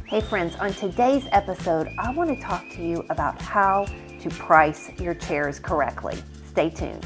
Hey friends, on today's episode, I want to talk to you about how to price your chairs correctly. Stay tuned.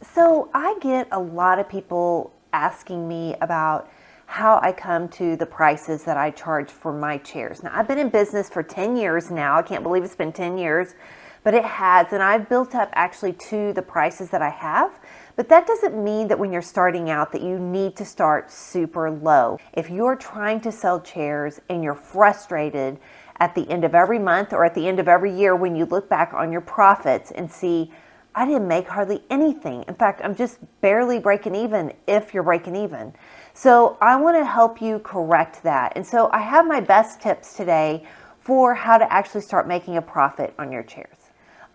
So I get a lot of people asking me about how I come to the prices that I charge for my chairs. Now, I've been in business for 10 years now. I can't believe it's been 10 years, but it has. And I've built up actually to the prices that I have. But that doesn't mean that when you're starting out that you need to start super low. If you're trying to sell chairs and you're frustrated at the end of every month or at the end of every year when you look back on your profits and see, I didn't make hardly anything. In fact, I'm just barely breaking even if you're breaking even. So I want to help you correct that. And so I have my best tips today for how to actually start making a profit on your chairs.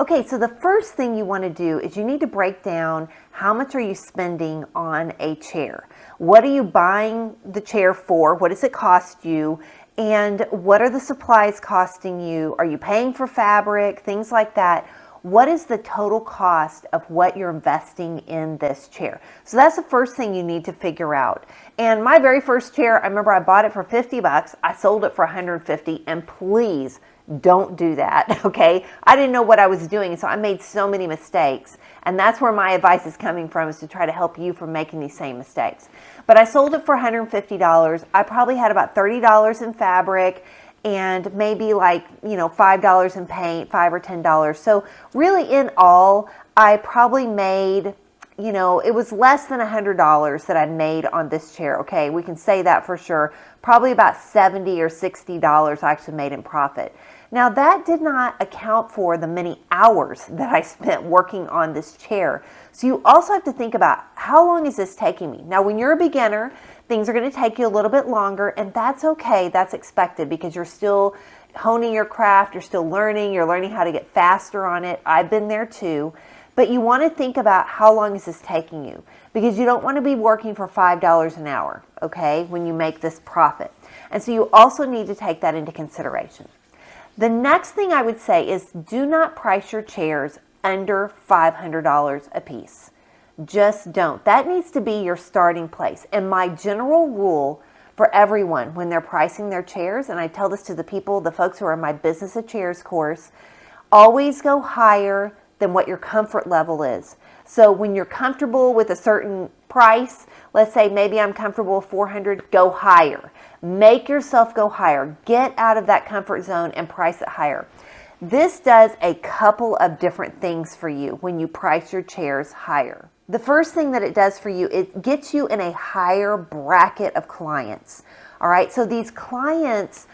Okay, so the first thing you want to do is you need to break down how much are you spending on a chair. What are you buying the chair for? What does it cost you? And what are the supplies costing you? Are you paying for fabric? Things like that. What is the total cost of what you're investing in this chair? So that's the first thing you need to figure out. And my very first chair, I remember I bought it for $50. I sold it for $150, and please don't do that, okay? I didn't know what I was doing, so I made so many mistakes. And that's where my advice is coming from, is to try to help you from making these same mistakes. But I sold it for $150. I probably had about $30 in fabric, and maybe like, $5 in paint, $5 or $10. So really in all, I probably made, it was less than $100 that I made on this chair. Okay, we can say that for sure. Probably about $70 or $60 I actually made in profit. Now that did not account for the many hours that I spent working on this chair. So you also have to think about, how long is this taking me? Now when you're a beginner, things are going to take you a little bit longer, and that's okay. That's expected because you're still honing your craft. You're still learning. You're learning how to get faster on it. I've been there too. But you want to think about, how long is this taking you? Because you don't want to be working for $5 an hour, okay, when you make this profit. And so you also need to take that into consideration. The next thing I would say is, do not price your chairs under $500 a piece. Just don't. That needs to be your starting place. And my general rule for everyone when they're pricing their chairs, and I tell this to the folks who are in my Business of Chairs course, always go higher than what your comfort level is. So when you're comfortable with a certain price, let's say maybe I'm comfortable with $400, go higher. Make yourself go higher. Get out of that comfort zone and price it higher. This does a couple of different things for you when you price your chairs higher. The first thing that it does for you, it gets you in a higher bracket of clients. All right, so these clients,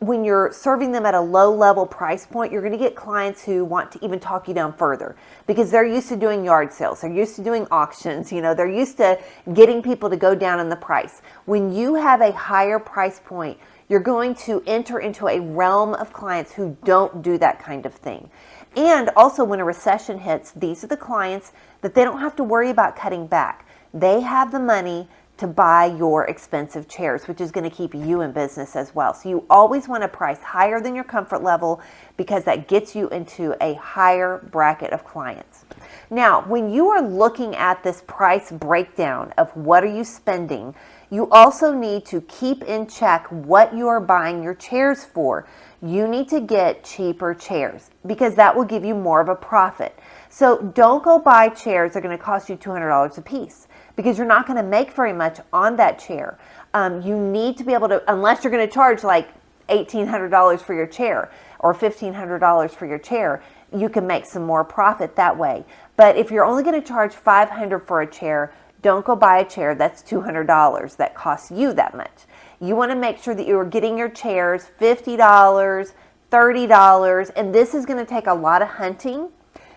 when you're serving them at a low level price point, you're going to get clients who want to even talk you down further because they're used to doing yard sales. They're used to doing auctions. They're used to getting people to go down in the price. When you have a higher price point, you're going to enter into a realm of clients who don't do that kind of thing. And also when a recession hits, these are the clients that they don't have to worry about cutting back. They have the money to buy your expensive chairs, which is going to keep you in business as well. So you always want to price higher than your comfort level because that gets you into a higher bracket of clients. Now, when you are looking at this price breakdown of what are you spending, you also need to keep in check what you are buying your chairs for. You need to get cheaper chairs because that will give you more of a profit. So don't go buy chairs that are going to cost you $200 a piece because you're not going to make very much on that chair. You need to be able to, unless you're going to charge like $1,800 for your chair or $1,500 for your chair, you can make some more profit that way. But if you're only going to charge $500 for a chair, don't go buy a chair that's $200 that costs you that much. You want to make sure that you are getting your chairs $50, $30, and this is going to take a lot of hunting.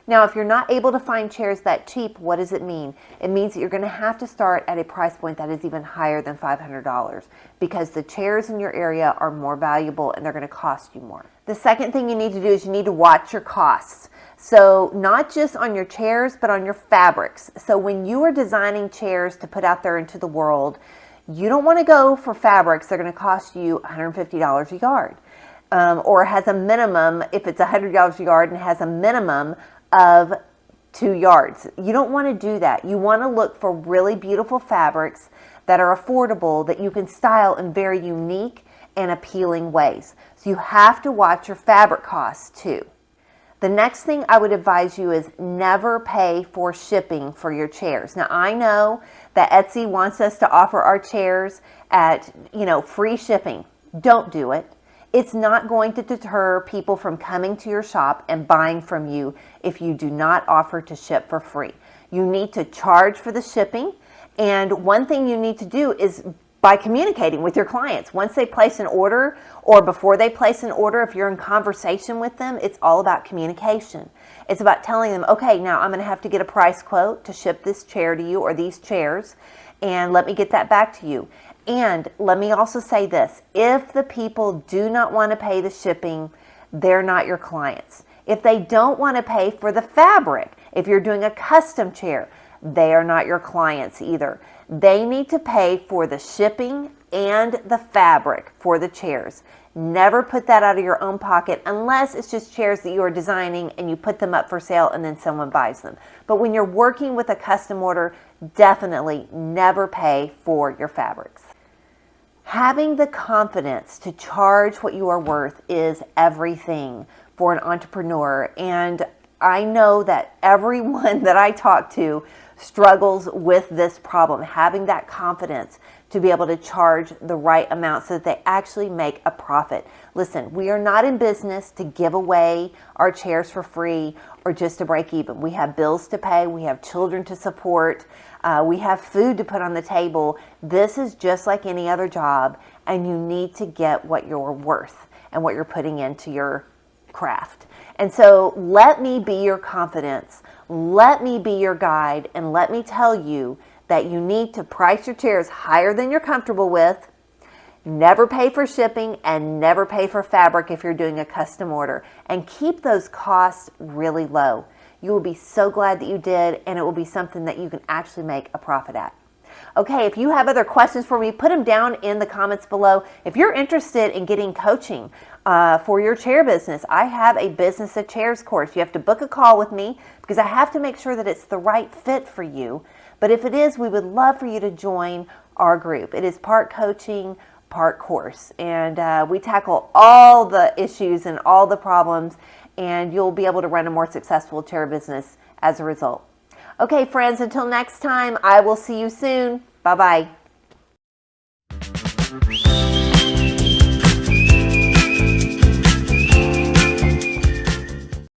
Now, if you're not able to find chairs that cheap, what does it mean? It means that you're going to have to start at a price point that is even higher than $500 because the chairs in your area are more valuable and they're going to cost you more. The second thing you need to do is you need to watch your costs. So not just on your chairs, but on your fabrics. So when you are designing chairs to put out there into the world, you don't want to go for fabrics that are going to cost you $150 a yard. Or has a minimum, if it's $100 a yard and has a minimum of 2 yards. You don't want to do that. You want to look for really beautiful fabrics that are affordable, that you can style in very unique and appealing ways. So you have to watch your fabric costs too. The next thing I would advise you is never pay for shipping for your chairs. Now I know that Etsy wants us to offer our chairs at, free shipping. Don't do it. It's not going to deter people from coming to your shop and buying from you if you do not offer to ship for free. You need to charge for the shipping, and one thing you need to do is by communicating with your clients. Once they place an order or before they place an order, if you're in conversation with them, it's all about communication. It's about telling them, okay, now I'm going to have to get a price quote to ship this chair to you or these chairs, and let me get that back to you. And let me also say this, if the people do not want to pay the shipping, they're not your clients. If they don't want to pay for the fabric, if you're doing a custom chair, they are not your clients either. They need to pay for the shipping and the fabric for the chairs. Never put that out of your own pocket unless it's just chairs that you are designing and you put them up for sale and then someone buys them. But when you're working with a custom order, definitely never pay for your fabrics. Having the confidence to charge what you are worth is everything for an entrepreneur. And I know that everyone that I talk to struggles with this problem, having that confidence to be able to charge the right amount so that they actually make a profit. Listen, we are not in business to give away our chairs for free or just to break even. We have bills to pay, we have children to support, we have food to put on the table. This is just like any other job, and you need to get what you're worth and what you're putting into your craft. And so let me be your confidence. Let me be your guide, and let me tell you that you need to price your chairs higher than you're comfortable with, never pay for shipping, and never pay for fabric if you're doing a custom order, and keep those costs really low. You will be so glad that you did, and it will be something that you can actually make a profit at. Okay, if you have other questions for me, put them down in the comments below. If you're interested in getting coaching for your chair business, I have a Business of Chairs course. You have to book a call with me because I have to make sure that it's the right fit for you. But if it is, we would love for you to join our group. It is part coaching, part course. And we tackle all the issues and all the problems, and you'll be able to run a more successful chair business as a result. Okay, friends, until next time, I will see you soon. Bye-bye.